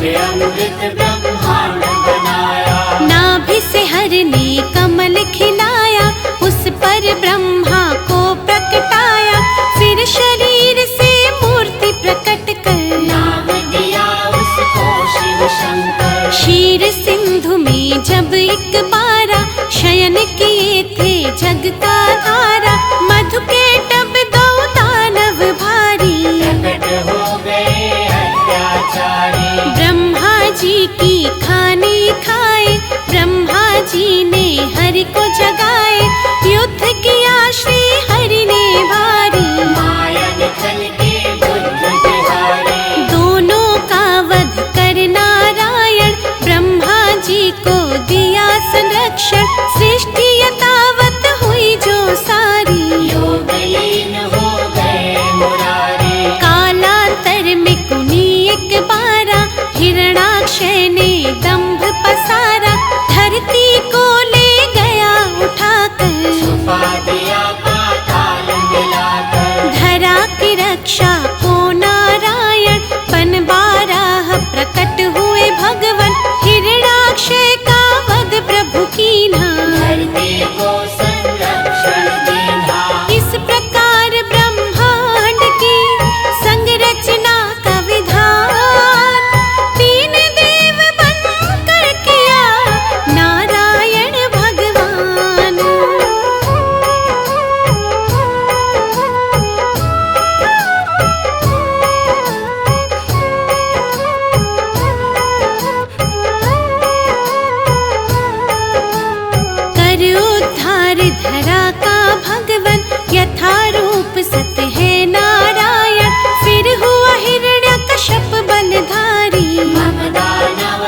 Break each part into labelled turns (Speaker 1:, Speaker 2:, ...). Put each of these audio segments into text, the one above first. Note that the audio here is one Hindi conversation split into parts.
Speaker 1: से अमृत ब्रह्मांड बनाया।
Speaker 2: नाभि से हर ने कमल खिलाया, उस पर ब्रह्मा को प्रकटाया। फिर शरीर से मूर्ति प्रकट कर
Speaker 1: नाम दिया उसको शिव शंकर।
Speaker 2: क्षीर सिंधु में जब एक बारा, शयन किए थे जग का धारा। मधु के टब दो दानव भारी,
Speaker 1: प्रकट हो गए अत्याचारी।
Speaker 2: ब्रह्मा जी की खानी खाए, ब्रह्मा जी ने हरि को जगाए। युद्ध किया श्री हरि ने भारी,
Speaker 1: माया निकल के बुद्ध बिहारी।
Speaker 2: दोनों का वध कर नारायण, ब्रह्मा जी को दिया संरक्षण। सृष्टि यथावत हुई जो सारी,
Speaker 1: योगलीन हो गए मुरारी।
Speaker 2: कालांतर में कुनी एक बारा, हिरणाक्षय ने दंभ पसारा। धरती को ले गया उठाकर,
Speaker 1: छुपा दिया पाताल मिलाकर।
Speaker 2: धरा की रक्षा को नारायण, बन बारह प्रकट हुए भगवन। हिरणाक्षय का वध प्रभु कीन्हा,
Speaker 1: धरती को संरक्षण दीन्हा।
Speaker 2: इस प्रकार ब्रह्मांड की संरचना का विधान, तीन देव बनकर किया नारायण भगवान। कर उद्धार धरा का भगवन, यथा रूप सत्य है नारायण। फिर हुआ हिरण्यकश्यप बलधारी,
Speaker 1: ममदानव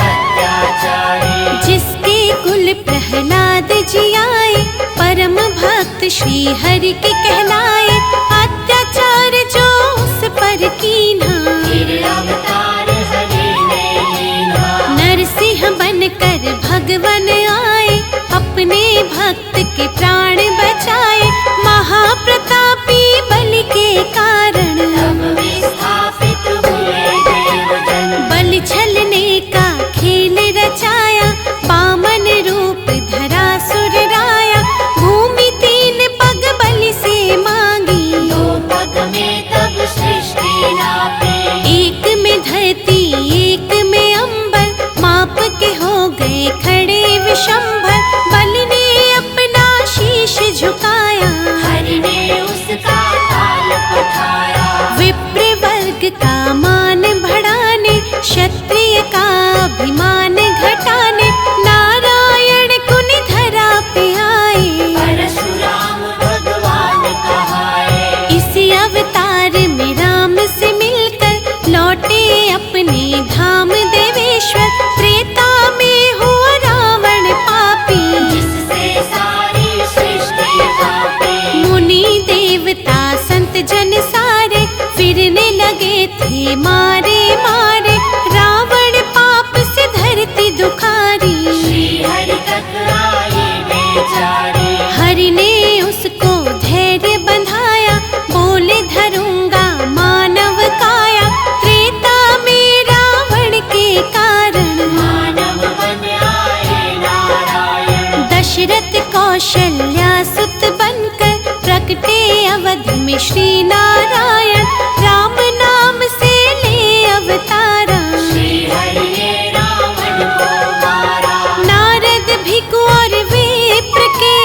Speaker 1: अत्याचारी।
Speaker 2: जिसके कुल प्रहलाद जी आए, परम भक्त श्री हरि के कहलाए। अत्याचार जो उस पर कीन्हा,
Speaker 1: फिर अवतार हरि ने लीन्हा।
Speaker 2: नरसिंह बनकर भगवन आए, अपने भक्त के प्राण बचाए। महाप्रतापी बलि के कारण,
Speaker 1: तब विस्थापित हुए देवजन।
Speaker 2: बलि छलने का खेल रचाया। वामन रूप धरा सुर राया, भूमि तीन पग बलि से मांगी।
Speaker 1: दो पग में तब सृष्टि नापी।
Speaker 2: एक में धरती एक में अंबर, माप के हो गए खड़े विशंभर। बलि ने अपना शीश झुकाया,
Speaker 1: हरि ने उसका ताल पठाया।
Speaker 2: विप्र वर्ग का मान बढ़ाने, क्षत्रिय का अभिमान घटाने। नारायण कुनि धरा पे आए,
Speaker 1: परशुराम भगवान कहाए।
Speaker 2: इसी अवतार में राम से मिलकर लौटे अपने धाम देवेश्वर। त्रेता में हुआ रावण पापी,
Speaker 1: जिससे सारी सृष्टि कांपी।
Speaker 2: मुनि देवता संत जन सारे, फिरने लगे थे मारे मारे। रावण पाप से धरती दुखारी,
Speaker 1: श्री हरि तक आई बेचारी।
Speaker 2: हरि ने उसको धैर्य बंधाया, बोले धरूंगा मानव काया। त्रेता में रावण के कारण,
Speaker 1: मानव बन आए नारायण।
Speaker 2: दशरथ कौशल्या सुत बनकर, प्रकटे अवध में श्री नारायण। राम नाम से ले अवतारा,
Speaker 1: श्री हरि ने रावण को मारा।
Speaker 2: नारद भिखु और विप्र के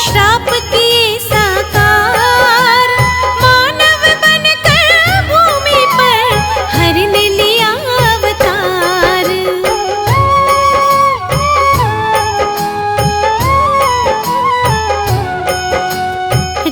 Speaker 2: श्राप किए साकार। मानव बनकर भूमि पर हरि ने लिया अवतार।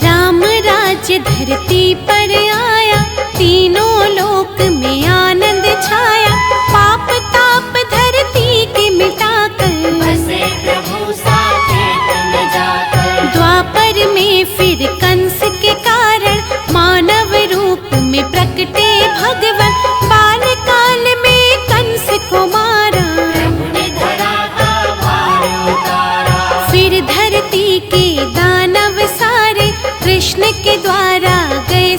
Speaker 2: राम राज्य धरती पर आया, तीनों लोक में आनंद छाया। पाप ताप धरती के मिटाकर,
Speaker 1: बसे प्रभु साकेत में जाकर।
Speaker 2: द्वापर में फिर कंस के कारण, मानव रूप में प्रकटे भगवन। बाल काल में कंस को मारा,
Speaker 1: प्रभु ने धरा का भार उतारा।
Speaker 2: फिर धरती के दानव सारे, कृष्ण के द्वारा गए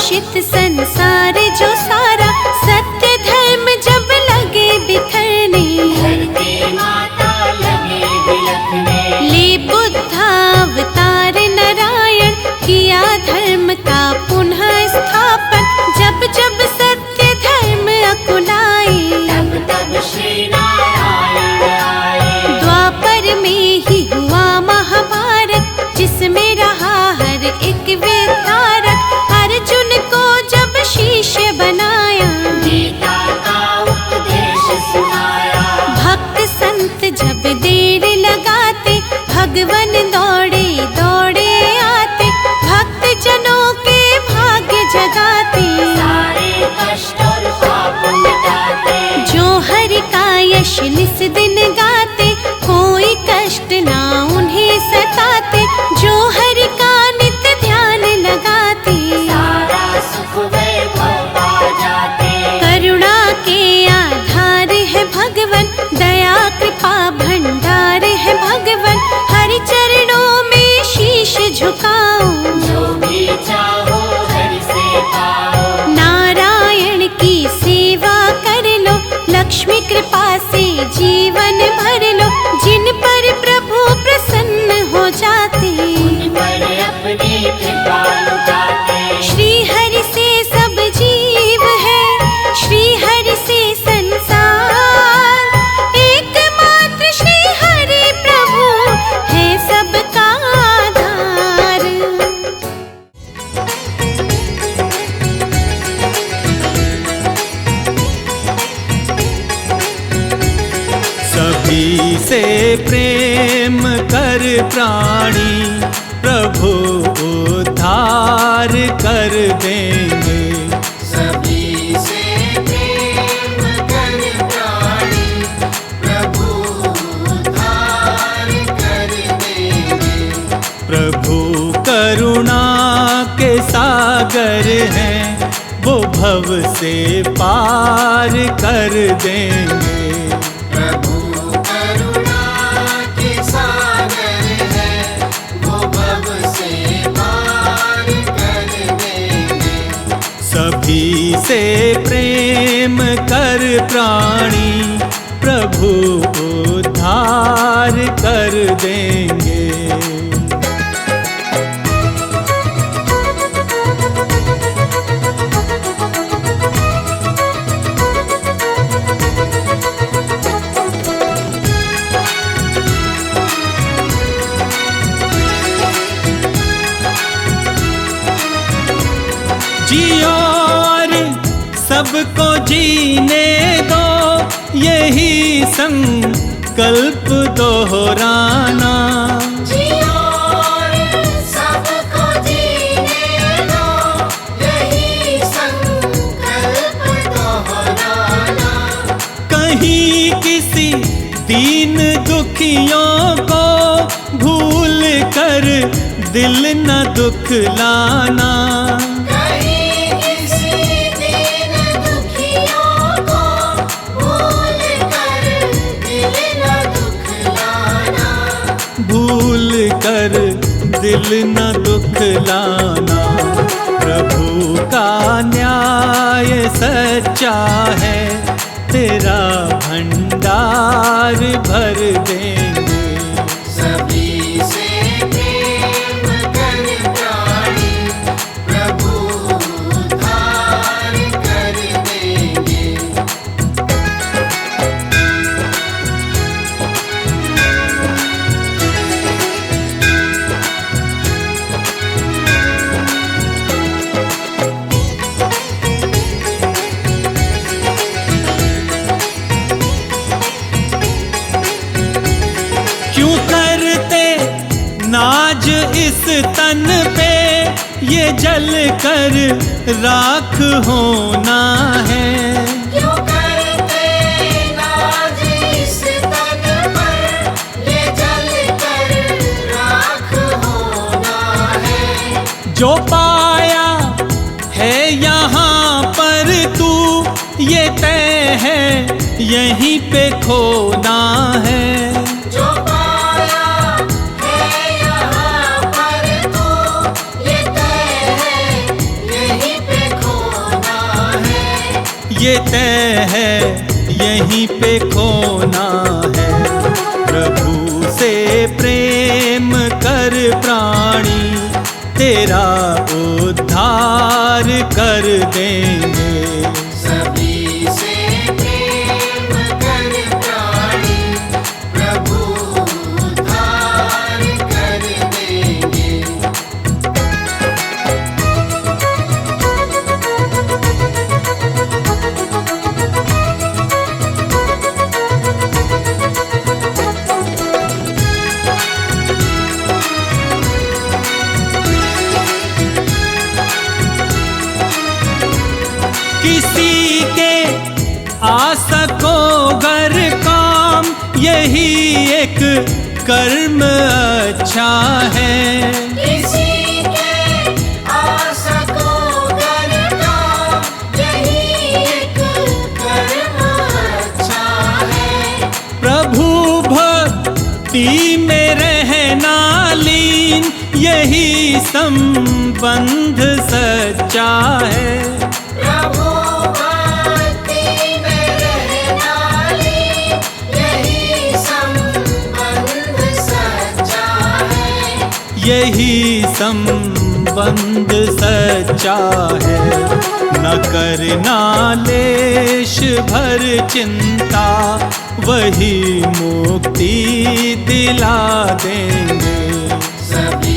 Speaker 2: दूषित संसार जो सारा, सत्य धर्म जब लगे बिखरने,
Speaker 1: धरती माता लगे बिलखने।
Speaker 2: ले बुद्धावतार नारायण, किया धर्म का पुनः स्थापन। जब जब सत्य धर्म अकुलाए,
Speaker 1: तब तब श्री नारायण आए।
Speaker 2: द्वापर में ही हुआ महाभारत, जिसमें रहा हर एक विधारक। अर्जुन को जब शिष्य बनाया,
Speaker 1: गीता का उपदेश सुनाया।
Speaker 2: भक्त संत जब देर लगाते, भगवन दौड़े दौड़े आते। भक्त जनों के भाग्य जगाते,
Speaker 1: सारे कष्ट और पाप मिटाते।
Speaker 2: जो हरि का यश निस दिन गाते, कोई कष्ट ना उन्हें सताते। जो हरि का नित्य ध्यान लगाते,
Speaker 1: सारा सुख वैभव पा जाते।
Speaker 2: करुणा के आधार है भगवन, दया कृपा भंडार है भगवन। हरि चरणों में शीश झुकाओ,
Speaker 1: जो भी चाहो हरि से पाओ।
Speaker 2: नारायण की सेवा कर लो, लक्ष्मी कृपा से जीवन भर लो। जिन पर प्रभु प्रसन्न हो जाते,
Speaker 1: उन पर अपनी कृपा लुटाते।
Speaker 2: श्री हरि से सब जीव है, श्री हरि से संसार। एकमात्र श्री हरि प्रभु है सबका आधार।
Speaker 3: सभी से प्रेम कर प्राणी, प्रभु उद्धार कर देंगे।
Speaker 1: सभी से प्रेम कर प्राणी, प्रभु उद्धार कर देंगे।
Speaker 3: प्रभु करुणा के सागर हैं, वो भव से पार कर देंगे।
Speaker 1: प्रभु करुणा के सागर है, वो भव से पार कर देंगे।
Speaker 3: सभी से प्रेम कर प्राणी, प्रभु उद्धार कर देंगे। जियो और सबको जीने दो, यही संकल्प दोहराना।
Speaker 1: जियो और सबको जीने दो, यही संकल्प दोहराना।
Speaker 3: कहीं किसी दीन दुखियों को भूल कर दिल न दुखलाना।
Speaker 1: कहीं किसी दीन दुखियों को भूल कर दिल न दुखलाना।
Speaker 3: भूल कर दिल न दुखलाना। प्रभु का न्याय सच्चा है, तेरा भंडार भर देंगे।
Speaker 1: सभी से प्रेम कर प्राणी, प्रभु उद्धार कर देंगे।
Speaker 3: क्यों करते नाज इस तन पे, ये जल कर राख होना है।
Speaker 1: क्यों करते नाज इस तन पर, ये जल कर राख होना है।
Speaker 3: जो पाया है यहाँ पर तू, ये तय है यहीं पे खोना है।
Speaker 1: जो पाया है यहाँ पर तू, ये तय है यहीं पे
Speaker 3: ये तय है यहीं पे खोना है। प्रभु से प्रेम कर प्राणी, तेरा उद्धार कर देंगे।
Speaker 1: सभी से प्रेम कर प्राणी, प्रभु उद्धार कर देंगे।
Speaker 3: किसी के आ सको घर काम, यही एक कर्म अच्छा है।
Speaker 1: किसी के आ सको घर काम, यही एक कर्म अच्छा है।
Speaker 3: प्रभु भक्ति में रहना लीन, यही संबंध सच्चा है।
Speaker 1: प्रभु भक्ति में रहना लीन, यही संबंध सच्चा है।
Speaker 3: यही संबंध सच्चा है। न करना लेश भर चिंता, वही मुक्ति दिला देंगे।
Speaker 1: सभी